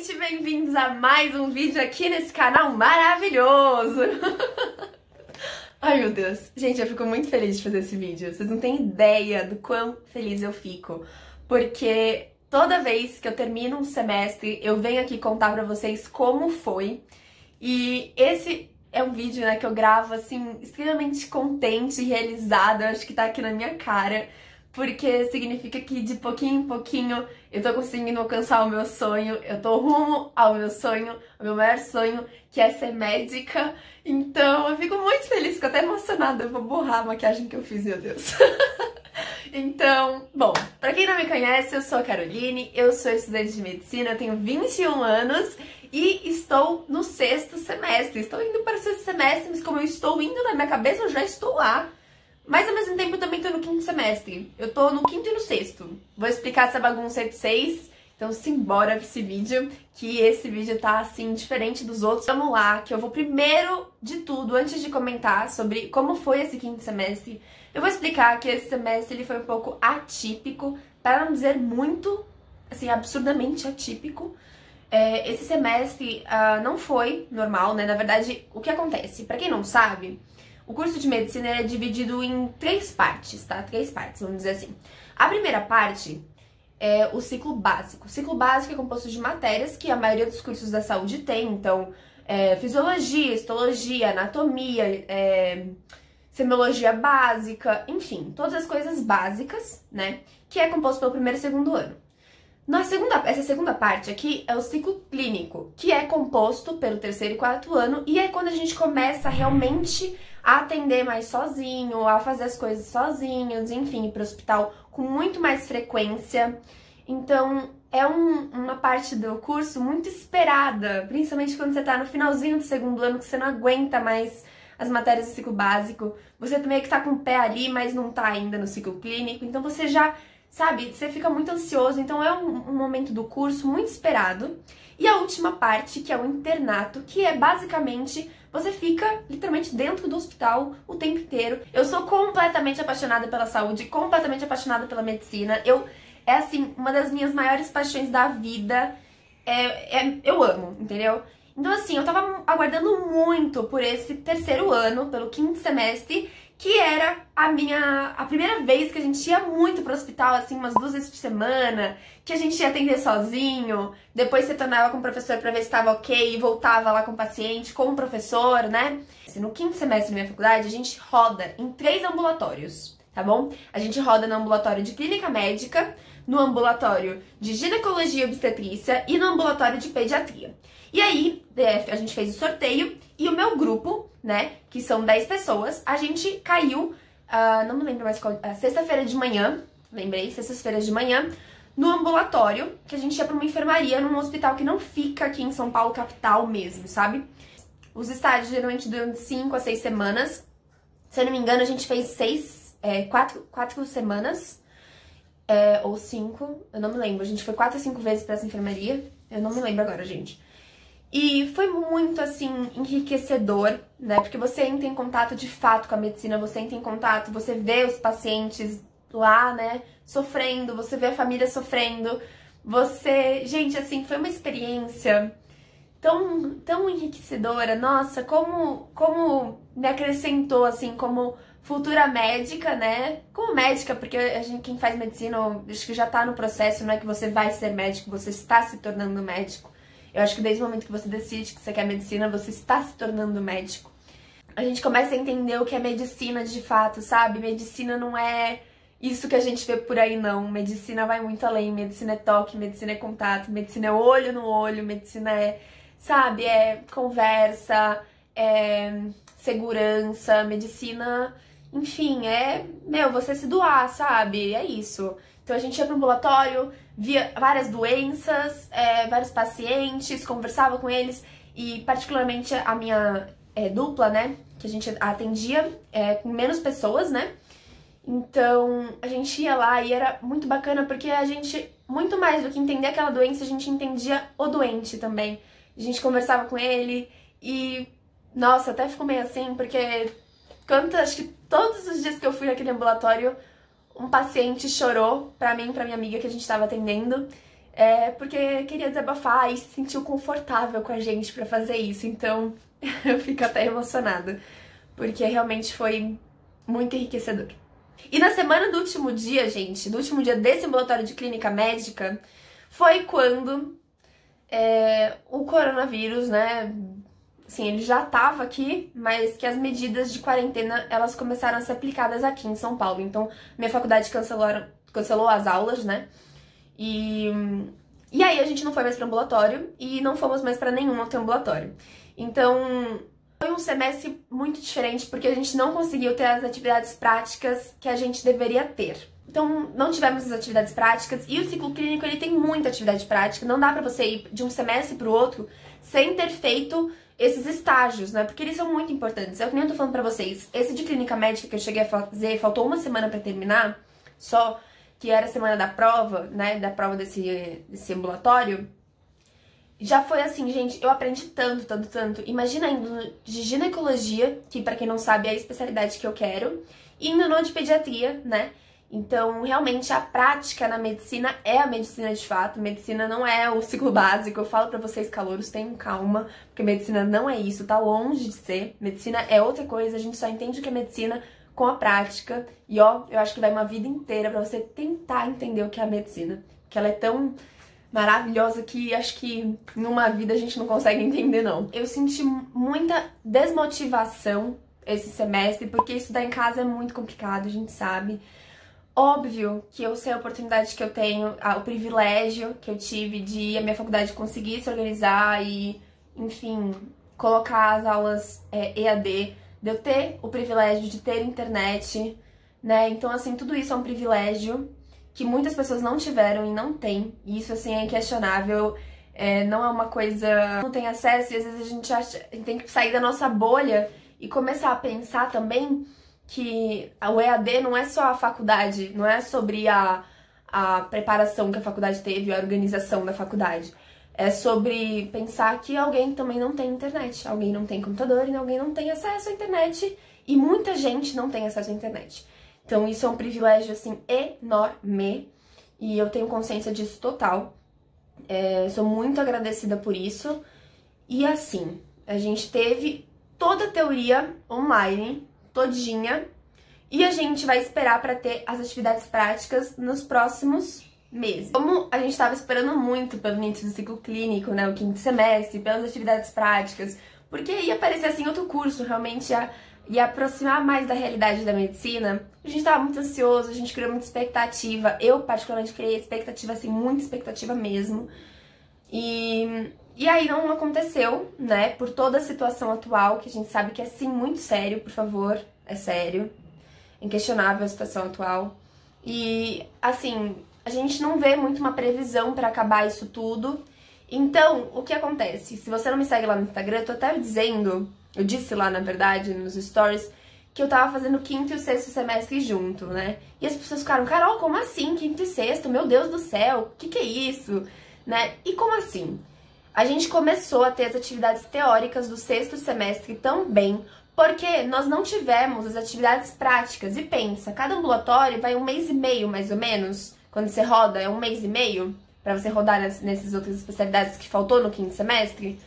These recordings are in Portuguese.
gente! Bem-vindos a mais um vídeo aqui nesse canal maravilhoso! Ai, meu Deus! Gente, eu fico muito feliz de fazer esse vídeo. Vocês não têm ideia do quão feliz eu fico. Porque toda vez que eu termino um semestre, eu venho aqui contar pra vocês como foi. E esse é um vídeo, né, que eu gravo, assim, extremamente contente e realizada. Eu acho que tá aqui na minha cara. Porque significa que de pouquinho em pouquinho eu tô conseguindo alcançar o meu sonho, eu tô rumo ao meu sonho, ao meu maior sonho, que é ser médica. Então eu fico muito feliz, fico até emocionada, eu vou borrar a maquiagem que eu fiz, meu Deus. Então, bom, pra quem não me conhece, eu sou a Caroline, eu sou estudante de medicina, eu tenho 21 anos e estou no 6º semestre. Estou indo para o 6º semestre, mas como eu estou indo na minha cabeça, eu já estou lá. Mas ao mesmo tempo eu também tô no 5º semestre. Eu tô no 5º e no 6º. Vou explicar essa bagunça aí pra vocês. Então simbora pra esse vídeo, que esse vídeo tá assim, diferente dos outros. Vamos lá, que eu vou primeiro de tudo, antes de comentar sobre como foi esse 5º semestre, eu vou explicar que esse semestre ele foi um pouco atípico, para não dizer muito, assim, absurdamente atípico. Esse semestre não foi normal, né? Na verdade, o que acontece? Pra quem não sabe, o curso de medicina é dividido em 3 partes, tá? 3 partes, vamos dizer assim. A primeira parte é o ciclo básico. O ciclo básico é composto de matérias que a maioria dos cursos da saúde tem. Então, fisiologia, histologia, anatomia, semiologia básica, enfim, todas as coisas básicas, né? Que é composto pelo primeiro e segundo ano. Essa segunda parte aqui é o ciclo clínico, que é composto pelo 3º e 4º ano, e é quando a gente começa realmente a atender mais sozinho, a fazer as coisas sozinhos, enfim, ir para o hospital com muito mais frequência. Então, é uma parte do curso muito esperada, principalmente quando você está no finalzinho do 2º ano, que você não aguenta mais as matérias do ciclo básico, você também que tá com o pé ali, mas não tá ainda no ciclo clínico, então você já, sabe, você fica muito ansioso, então é um momento do curso muito esperado. E a última parte, que é o internato, que é basicamente, você fica literalmente dentro do hospital o tempo inteiro. Eu sou completamente apaixonada pela saúde, completamente apaixonada pela medicina. É assim, uma das minhas maiores paixões da vida. Eu amo, entendeu? Então assim, eu tava aguardando muito por esse 3º ano, pelo 5º semestre, que era a primeira vez que a gente ia muito pro hospital, assim, umas 2 vezes por semana, que a gente ia atender sozinho, depois você tornava com o professor pra ver se tava ok, e voltava lá com o paciente, com o professor, né? No 5º semestre da minha faculdade, a gente roda em 3 ambulatórios, tá bom? A gente roda no ambulatório de clínica médica, no ambulatório de ginecologia e obstetrícia e no ambulatório de pediatria. E aí, a gente fez o sorteio e o meu grupo, né, que são 10 pessoas, a gente caiu, não me lembro mais qual, sexta-feira de manhã, lembrei, sexta-feira de manhã, no ambulatório, que a gente ia pra uma enfermaria num hospital que não fica aqui em São Paulo, capital mesmo, sabe? Os estágios geralmente duram de 5 a 6 semanas, se eu não me engano a gente fez 4 semanas, ou 5, eu não me lembro, a gente foi 4 ou 5 vezes pra essa enfermaria, eu não me lembro agora, gente. E foi muito, assim, enriquecedor, né? Porque você entra em contato de fato com a medicina, você entra em contato, você vê os pacientes lá, né, sofrendo, você vê a família sofrendo, Gente, assim, foi uma experiência tão enriquecedora, nossa, como me acrescentou, assim, como futura médica, né? Como médica, porque quem faz medicina, acho que já tá no processo, não é que você vai ser médico, você está se tornando médico. Eu acho que desde o momento que você decide que você quer medicina, você está se tornando médico. A gente começa a entender o que é medicina de fato, sabe? Medicina não é isso que a gente vê por aí, não. Medicina vai muito além. Medicina é toque, medicina é contato, medicina é olho no olho, medicina sabe, é conversa, é segurança, medicina, enfim, você se doar, sabe? É isso. Então a gente ia pro ambulatório, via várias doenças, vários pacientes, conversava com eles e particularmente a minha dupla, né, que a gente atendia com menos pessoas, né, então a gente ia lá e era muito bacana porque a gente, muito mais do que entender aquela doença, a gente entendia o doente também. A gente conversava com ele e, nossa, até ficou meio assim porque acho que todos os dias que eu fui naquele ambulatório, um paciente chorou pra mim, pra minha amiga que a gente tava atendendo. porque queria desabafar e se sentiu confortável com a gente pra fazer isso, então eu fico até emocionada, porque realmente foi muito enriquecedor. E na semana do último dia, gente, do último dia desse ambulatório de clínica médica, foi quando o coronavírus, né, assim, ele já tava aqui, mas que as medidas de quarentena, elas começaram a ser aplicadas aqui em São Paulo. Então, minha faculdade cancelou as aulas, né, e aí a gente não foi mais para ambulatório e não fomos mais para nenhum outro ambulatório. Então, foi um semestre muito diferente porque a gente não conseguiu ter as atividades práticas que a gente deveria ter. Então, não tivemos as atividades práticas e o ciclo clínico, ele tem muita atividade prática. Não dá pra você ir de um semestre pro outro sem ter feito esses estágios, né? Porque eles são muito importantes. É o que nem eu tô falando pra vocês. Esse de clínica médica que eu cheguei a fazer, faltou uma semana pra terminar, só que era a semana da prova, né? Da prova desse ambulatório. Já foi assim, gente, eu aprendi tanto, tanto, tanto. Imagina indo de ginecologia, que pra quem não sabe é a especialidade que eu quero, e indo no de pediatria, né? Então, realmente, a prática na medicina é a medicina de fato. Medicina não é o ciclo básico. Eu falo pra vocês, calouros, tenham calma, porque medicina não é isso, tá longe de ser. Medicina é outra coisa, a gente só entende o que é medicina com a prática. E ó, eu acho que vai uma vida inteira pra você tentar entender o que é a medicina. Porque ela é tão maravilhosa que acho que numa vida a gente não consegue entender, não. Eu senti muita desmotivação esse semestre, porque estudar em casa é muito complicado, a gente sabe. Óbvio que eu sei a oportunidade que eu tenho, o privilégio que eu tive de a minha faculdade conseguir se organizar e, enfim, colocar as aulas EAD, de eu ter o privilégio de ter internet, né? Então, assim, tudo isso é um privilégio que muitas pessoas não tiveram e não têm. E isso, assim, é inquestionável. Não é uma coisa... Não tem acesso e às vezes a gente tem que sair da nossa bolha e começar a pensar também que o EAD não é só a faculdade, não é sobre a preparação que a faculdade teve, a organização da faculdade. É sobre pensar que alguém também não tem internet, alguém não tem computador e alguém não tem acesso à internet e muita gente não tem acesso à internet. Então isso é um privilégio, assim, enorme e eu tenho consciência disso total. Sou muito agradecida por isso. E assim, a gente teve toda a teoria online, todinha, e a gente vai esperar para ter as atividades práticas nos próximos meses. Como a gente estava esperando muito pelo início do ciclo clínico, né, o 5º semestre, pelas atividades práticas, porque ia aparecer assim outro curso, realmente ia aproximar mais da realidade da medicina, a gente estava muito ansioso, a gente criou muita expectativa, eu particularmente criei expectativa, assim, muita expectativa mesmo, e aí não aconteceu, né, por toda a situação atual, que a gente sabe que é sim muito sério, por favor, é sério, inquestionável a situação atual. E, assim, a gente não vê muito uma previsão pra acabar isso tudo. Então, o que acontece? Se você não me segue lá no Instagram, eu tô até dizendo, eu disse lá, na verdade, nos stories, que eu tava fazendo o 5º e o 6º semestre junto, né? E as pessoas ficaram, Carol, como assim 5º e 6º? Meu Deus do céu, o que é isso? Né? E como assim? A gente começou a ter as atividades teóricas do 6º semestre também, porque nós não tivemos as atividades práticas. E pensa, cada ambulatório vai 1 mês e meio, mais ou menos, quando você roda, é 1 mês e meio, pra você rodar nessas outras especialidades que faltou no 5º semestre.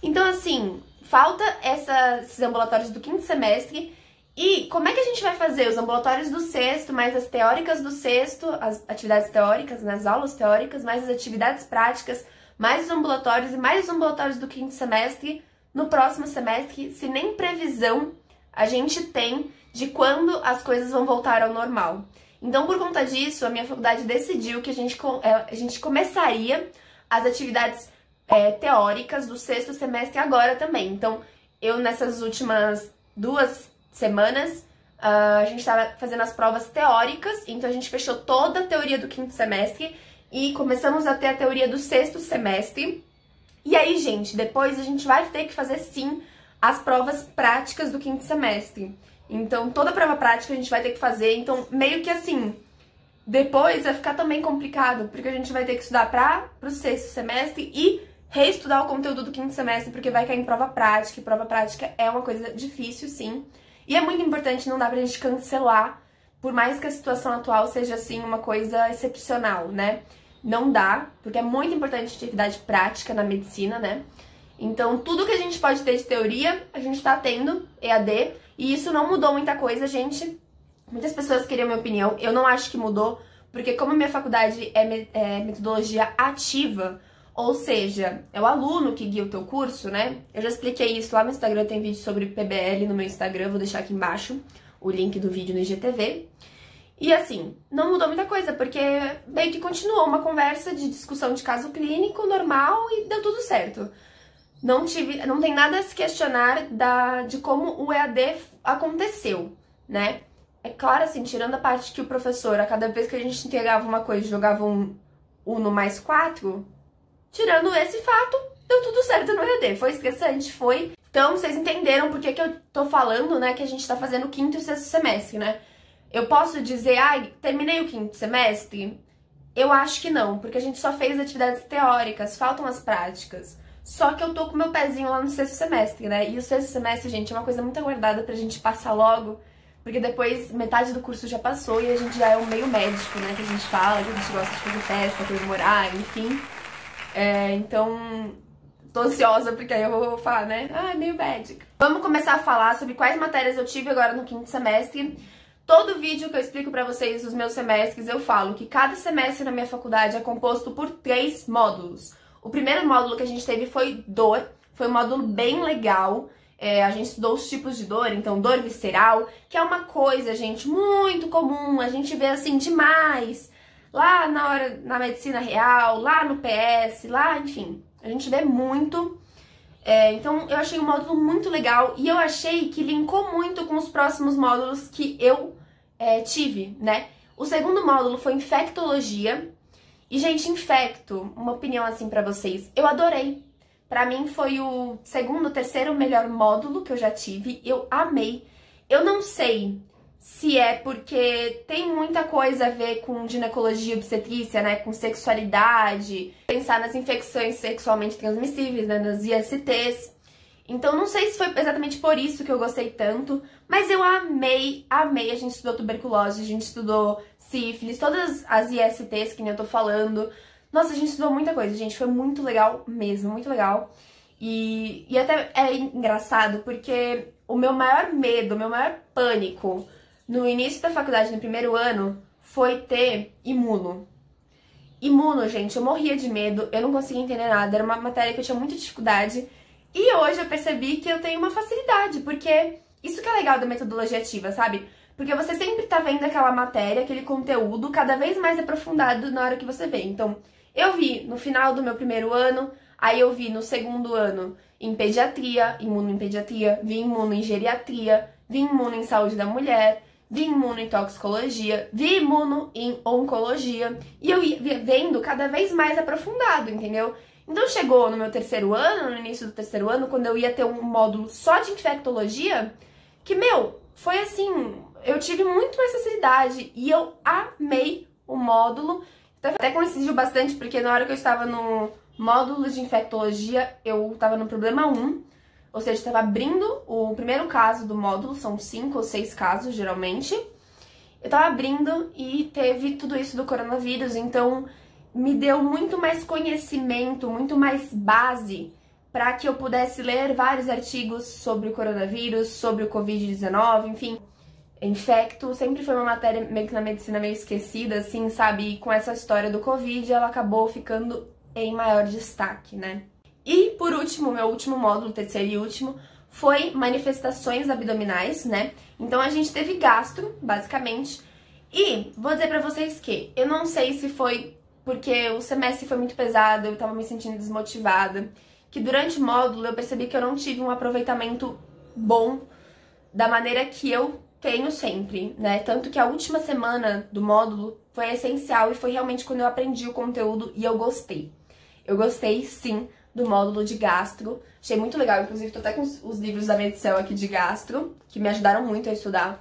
Então, assim, falta esses ambulatórios do 5º semestre. E como é que a gente vai fazer os ambulatórios do 6º, mais as teóricas do 6º, as atividades teóricas, né, as aulas teóricas, mais as atividades práticas, mais os ambulatórios e mais os ambulatórios do 5º semestre no próximo semestre, se nem previsão a gente tem de quando as coisas vão voltar ao normal. Então, por conta disso, a minha faculdade decidiu que a gente começaria as atividades teóricas do 6º semestre agora também. Então, eu nessas últimas 2 semanas, a gente estava fazendo as provas teóricas, então a gente fechou toda a teoria do 5º semestre e começamos a ter a teoria do 6º semestre. E aí, gente, depois a gente vai ter que fazer, sim, as provas práticas do 5º semestre. Então, toda a prova prática a gente vai ter que fazer. Então, meio que assim, depois vai ficar também complicado, porque a gente vai ter que estudar pro 6º semestre e reestudar o conteúdo do 5º semestre, porque vai cair em prova prática, e prova prática é uma coisa difícil, sim. E é muito importante, não dá pra gente cancelar, por mais que a situação atual seja, assim, uma coisa excepcional, né? não dá, porque é muito importante atividade prática na medicina, né? Então, tudo que a gente pode ter de teoria, a gente tá tendo EAD, e isso não mudou muita coisa, gente. Muitas pessoas queriam minha opinião, eu não acho que mudou, porque como a minha faculdade é metodologia ativa, ou seja, é o aluno que guia o teu curso, né? Eu já expliquei isso lá no Instagram, tem vídeo sobre PBL no meu Instagram, vou deixar aqui embaixo o link do vídeo no IGTV. E assim, não mudou muita coisa, porque meio que continuou uma conversa de discussão de caso clínico normal e deu tudo certo. Não tem nada a se questionar de como o EAD aconteceu, né? É claro, assim, tirando a parte que o professor, a cada vez que a gente entregava uma coisa, jogava um Uno mais 4, tirando esse fato, deu tudo certo no EAD. Foi estressante, foi. Então, vocês entenderam por que eu tô falando, né, que a gente tá fazendo o 5º e o 6º semestre, né? Eu posso dizer, terminei o 5º semestre? Eu acho que não, porque a gente só fez atividades teóricas, faltam as práticas. Só que eu tô com meu pezinho lá no 6º semestre, né? E o 6º semestre, gente, é uma coisa muito aguardada pra gente passar logo, porque depois metade do curso já passou e a gente já é um meio médico, né? Que a gente fala, que a gente gosta de fazer festa, comemorar, enfim. Então, tô ansiosa porque aí eu vou falar, né? Meio médico. Vamos começar a falar sobre quais matérias eu tive agora no 5º semestre. Todo vídeo que eu explico pra vocês os meus semestres, eu falo que cada semestre na minha faculdade é composto por 3 módulos. O primeiro módulo que a gente teve foi dor, foi um módulo bem legal. A gente estudou os tipos de dor, então dor visceral, que é uma coisa, gente, muito comum, a gente vê assim demais, lá na medicina real, lá no PS, lá, enfim, a gente vê muito. Então eu achei um módulo muito legal e eu achei que linkou muito com os próximos módulos que eu tive, né? O segundo módulo foi infectologia. E, gente, infecto, uma opinião assim pra vocês, eu adorei. Pra mim foi o 2º, 3º melhor módulo que eu já tive, eu amei. Eu não sei se é porque tem muita coisa a ver com ginecologia e obstetrícia, né, com sexualidade, pensar nas infecções sexualmente transmissíveis, né, nas ISTs. Então não sei se foi exatamente por isso que eu gostei tanto, mas eu amei. A gente estudou tuberculose, a gente estudou sífilis, todas as ISTs que nem eu tô falando. Nossa, a gente estudou muita coisa, gente, foi muito legal mesmo, muito legal. E até é engraçado porque o meu maior medo, o meu maior pânico no início da faculdade, no primeiro ano, foi ter imuno. Imuno, gente, eu morria de medo, eu não conseguia entender nada, era uma matéria que eu tinha muita dificuldade. E hoje eu percebi que eu tenho uma facilidade, porque isso que é legal da metodologia ativa, sabe? Porque você sempre tá vendo aquela matéria, aquele conteúdo cada vez mais aprofundado na hora que você vê. Então, eu vi no final do meu primeiro ano, aí eu vi no 2º ano em pediatria, imuno em pediatria, vi imuno em geriatria, vi imuno em saúde da mulher, vi imuno em toxicologia, vi imuno em oncologia, e eu ia vendo cada vez mais aprofundado, entendeu? Então chegou no meu 3º ano, no início do 3º ano, quando eu ia ter um módulo só de infectologia, que, foi assim, eu tive muito mais facilidade e eu amei o módulo. Até coincidiu bastante, porque na hora que eu estava no módulo de infectologia, eu estava no problema 1, ou seja, estava abrindo o primeiro caso do módulo, são 5 ou 6 casos, geralmente. Eu estava abrindo e teve tudo isso do coronavírus, então me deu muito mais conhecimento, muito mais base para que eu pudesse ler vários artigos sobre o coronavírus, sobre o Covid-19, enfim. Infecto sempre foi uma matéria meio que na medicina meio esquecida, assim, sabe? E com essa história do Covid, ela acabou ficando em maior destaque, né? E, por último, meu último módulo, 3º e último, foi manifestações abdominais, né? Então a gente teve gastro, basicamente. E vou dizer pra vocês que eu não sei se foi porque o semestre foi muito pesado, eu tava me sentindo desmotivada, que durante o módulo eu percebi que eu não tive um aproveitamento bom da maneira que eu tenho sempre, né? Tanto que a última semana do módulo foi essencial e foi realmente quando eu aprendi o conteúdo e eu gostei. Eu gostei, sim, do módulo de gastro. Achei muito legal, inclusive tô até com os livros da Medicel aqui de gastro, que me ajudaram muito a estudar.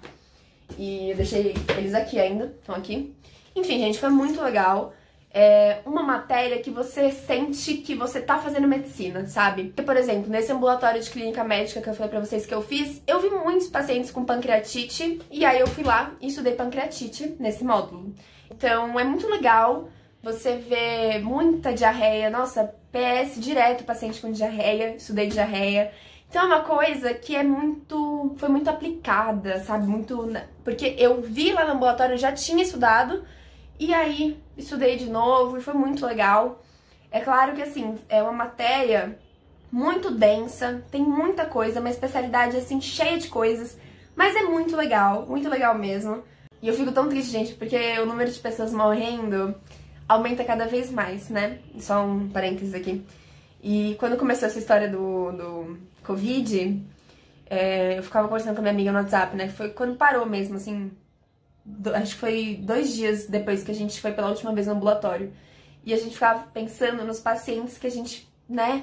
E eu deixei eles aqui ainda, estão aqui. Enfim, gente, foi muito legal. É uma matéria que você sente que você tá fazendo medicina, sabe? Porque, por exemplo, nesse ambulatório de clínica médica que eu falei pra vocês que eu fiz, eu vi muitos pacientes com pancreatite, e aí eu fui lá e estudei pancreatite nesse módulo. Então, é muito legal você vê muita diarreia. Nossa, PS direto paciente com diarreia, estudei diarreia. Então é uma coisa que foi muito aplicada, sabe? Porque eu vi lá no ambulatório, eu já tinha estudado, e aí estudei de novo e foi muito legal. É claro que assim, é uma matéria muito densa, tem muita coisa, uma especialidade assim cheia de coisas, mas é muito legal mesmo. E eu fico tão triste, gente, porque o número de pessoas morrendo aumenta cada vez mais, né? Só um parênteses aqui. E quando começou essa história do Covid, eu ficava conversando com a minha amiga no WhatsApp, né? Foi quando parou mesmo, assim, acho que foi 2 dias depois que a gente foi pela última vez no ambulatório. E a gente ficava pensando nos pacientes que a gente, né,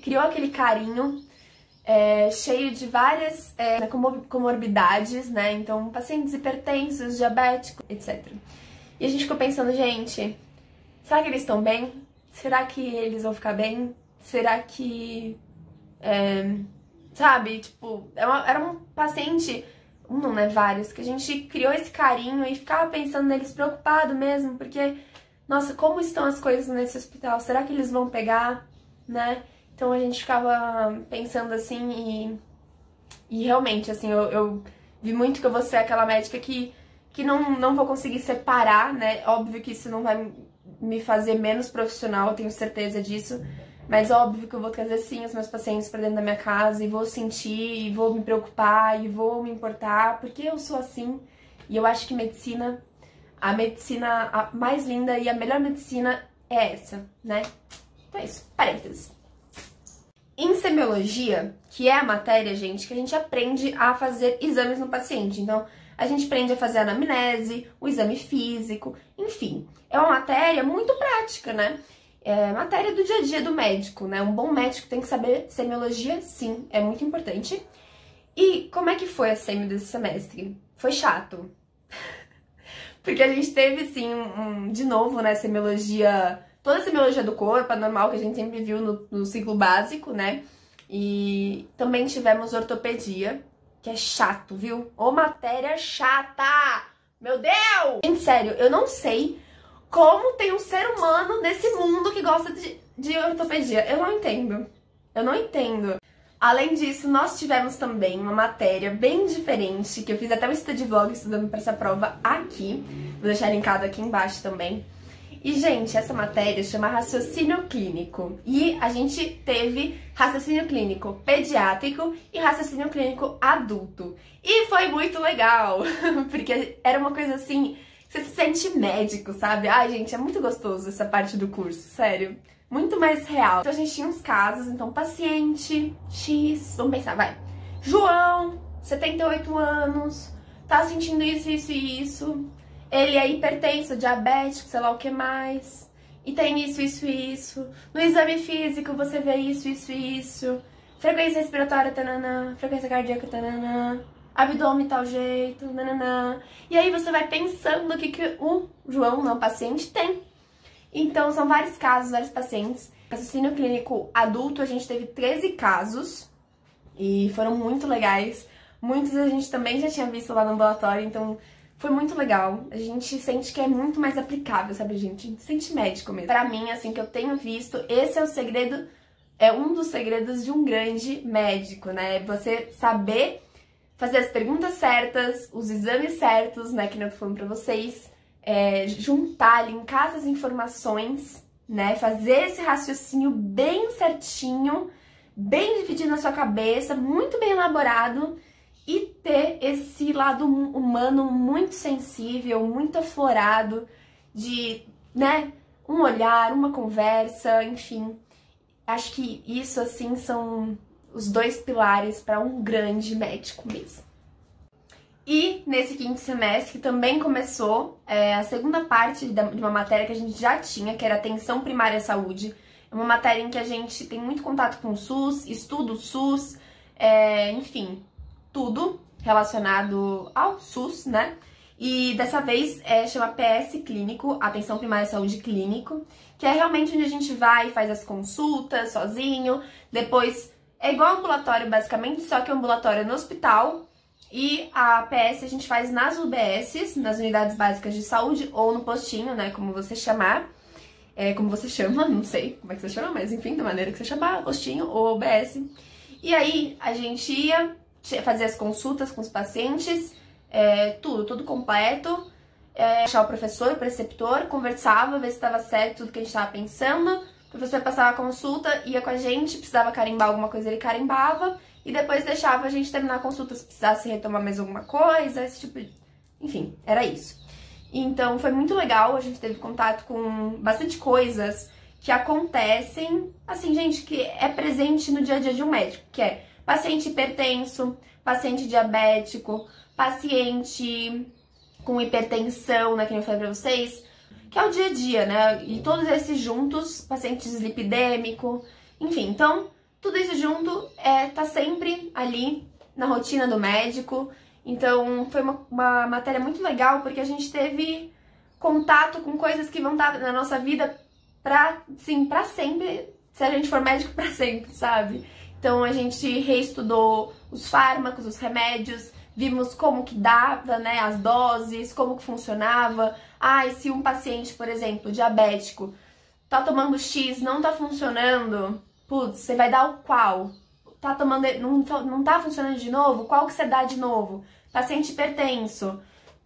criou aquele carinho, cheio de várias comorbidades, né? Então, pacientes hipertensos, diabéticos, etc. E a gente ficou pensando, gente, será que eles estão bem? Será que eles vão ficar bem? Será que... sabe, tipo, era um paciente, não, né, vários, que a gente criou esse carinho e ficava pensando neles preocupado mesmo, porque, nossa, como estão as coisas nesse hospital? Será que eles vão pegar, né? Então a gente ficava pensando assim e realmente, assim, eu vi muito que eu vou ser aquela médica que não vou conseguir separar, né? Óbvio que isso não vai me fazer menos profissional, eu tenho certeza disso. Mas óbvio que eu vou trazer sim os meus pacientes pra dentro da minha casa e vou sentir, e vou me preocupar, e vou me importar, porque eu sou assim. E eu acho que a medicina mais linda e a melhor medicina é essa, né? Então é isso, parênteses. Em semiologia, que é a matéria, gente, que a gente aprende a fazer exames no paciente. Então, a gente aprende a fazer a anamnese, o exame físico, enfim. É uma matéria muito prática, né? É matéria do dia a dia do médico, né? Um bom médico tem que saber semiologia, sim, é muito importante. E como é que foi a semi desse semestre? Foi chato. Porque a gente teve, sim, de novo, né, semiologia... Toda a semiologia do corpo, a normal, que a gente sempre viu no ciclo básico, né? E também tivemos ortopedia, que é chato, viu? Ô, matéria chata! Meu Deus! Gente, sério, eu não sei como tem um ser humano nesse mundo que gosta de ortopedia. Eu não entendo. Eu não entendo. Além disso, nós tivemos também uma matéria bem diferente, que eu fiz até um study vlog estudando para essa prova aqui. Vou deixar linkado aqui embaixo também. E, gente, essa matéria chama raciocínio clínico. E a gente teve raciocínio clínico pediátrico e raciocínio clínico adulto. E foi muito legal, porque era uma coisa assim, você se sente médico, sabe? Ai, gente, é muito gostoso essa parte do curso, sério. Muito mais real. Então a gente tinha uns casos, então paciente X, vamos pensar, vai. João, 78 anos, tá sentindo isso, isso e isso. Ele é hipertenso, diabético, sei lá o que mais. E tem isso, isso e isso. No exame físico você vê isso, isso e isso. Frequência respiratória, tananã. Frequência cardíaca, tananã. Abdômen tal jeito, nananã. E aí você vai pensando o que o João, não, paciente, tem. Então são vários casos, vários pacientes. Raciocínio clínico adulto, a gente teve 13 casos. E foram muito legais. Muitos a gente também já tinha visto lá no ambulatório, então... Foi muito legal, a gente sente que é muito mais aplicável, sabe, gente? A gente sente médico mesmo. Pra mim, assim, que eu tenho visto, esse é o segredo, é um dos segredos de um grande médico, né? Você saber fazer as perguntas certas, os exames certos, né, que eu tô falando pra vocês, juntar, linkar essas informações, né? Fazer esse raciocínio bem certinho, bem dividido na sua cabeça, muito bem elaborado, e ter esse lado humano muito sensível, muito aflorado, de, né, um olhar, uma conversa, enfim. Acho que isso, assim, são os 2 pilares para um grande médico mesmo. E nesse 5º semestre também começou a segunda parte de uma matéria que a gente já tinha, que era Atenção Primária à Saúde. É uma matéria em que a gente tem muito contato com o SUS, estuda o SUS, enfim... tudo relacionado ao SUS, né? E dessa vez chama PS Clínico, Atenção Primária à Saúde Clínico, que é realmente onde a gente vai e faz as consultas sozinho, depois é igual ao ambulatório basicamente, só que o ambulatório é no hospital, E a PS a gente faz nas UBSs, nas unidades básicas de saúde, ou no postinho, né, como você chamar. Como você chama, não sei como é que você chama, mas enfim, da maneira que você chamar, postinho ou UBS. E aí a gente ia fazer as consultas com os pacientes, tudo completo. Achar o professor, o preceptor, conversava, ver se estava certo tudo que a gente estava pensando. O professor passava a consulta, ia com a gente, precisava carimbar alguma coisa, ele carimbava. E depois deixava a gente terminar a consulta se precisasse retomar mais alguma coisa, esse tipo de... Enfim, era isso. Então foi muito legal, a gente teve contato com bastante coisas que acontecem, assim, gente, que é presente no dia a dia de um médico, que é paciente hipertenso, paciente diabético, paciente com hipertensão, né, que eu falei pra vocês, que é o dia a dia, né, e todos esses juntos, pacientes lipidêmico, enfim, então, tudo isso junto tá sempre ali na rotina do médico. Então, foi uma matéria muito legal, porque a gente teve contato com coisas que vão estar na nossa vida pra sempre, se a gente for médico pra sempre, sabe? Então, a gente reestudou os fármacos, os remédios, vimos como que dava, né, as doses, como que funcionava. E se um paciente, por exemplo, diabético, tá tomando X, não tá funcionando, putz, você vai dar o qual? Tá tomando, não tá funcionando de novo? Qual que você dá de novo? Paciente hipertenso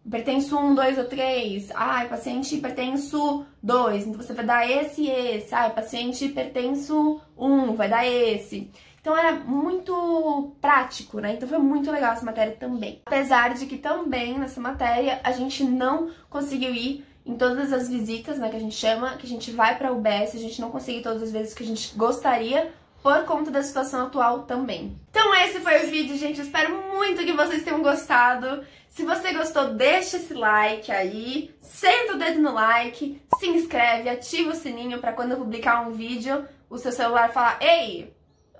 1, 2 ou 3. Paciente hipertenso 2, então você vai dar esse e esse. Paciente hipertenso 1, vai dar esse. Então era muito prático, né? Então foi muito legal essa matéria também. Apesar de que também nessa matéria a gente não conseguiu ir em todas as visitas, né, que a gente chama, que a gente vai pra UBS, a gente não consegue ir todas as vezes que a gente gostaria, por conta da situação atual também. Então esse foi o vídeo, gente. Eu espero muito que vocês tenham gostado. Se você gostou, deixa esse like aí, senta o dedo no like, se inscreve, ativa o sininho pra quando eu publicar um vídeo, o seu celular falar: ei,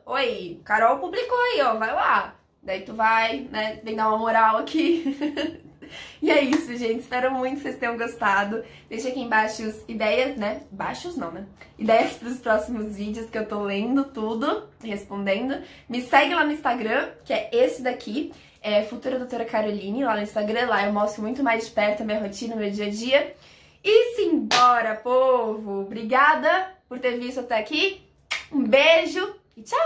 oi, Carol publicou aí, ó, vai lá. Daí tu vai, né, vem dar uma moral aqui. E é isso, gente. Espero muito que vocês tenham gostado. Deixa aqui embaixo ideias, né? Baixos não, né? Ideias pros próximos vídeos que eu tô lendo tudo, respondendo. Me segue lá no Instagram, que é esse daqui. Futura Doutora Caroline, lá no Instagram. Lá eu mostro muito mais de perto a minha rotina, o meu dia a dia. E simbora, povo! Obrigada por ter visto até aqui. Um beijo e tchau!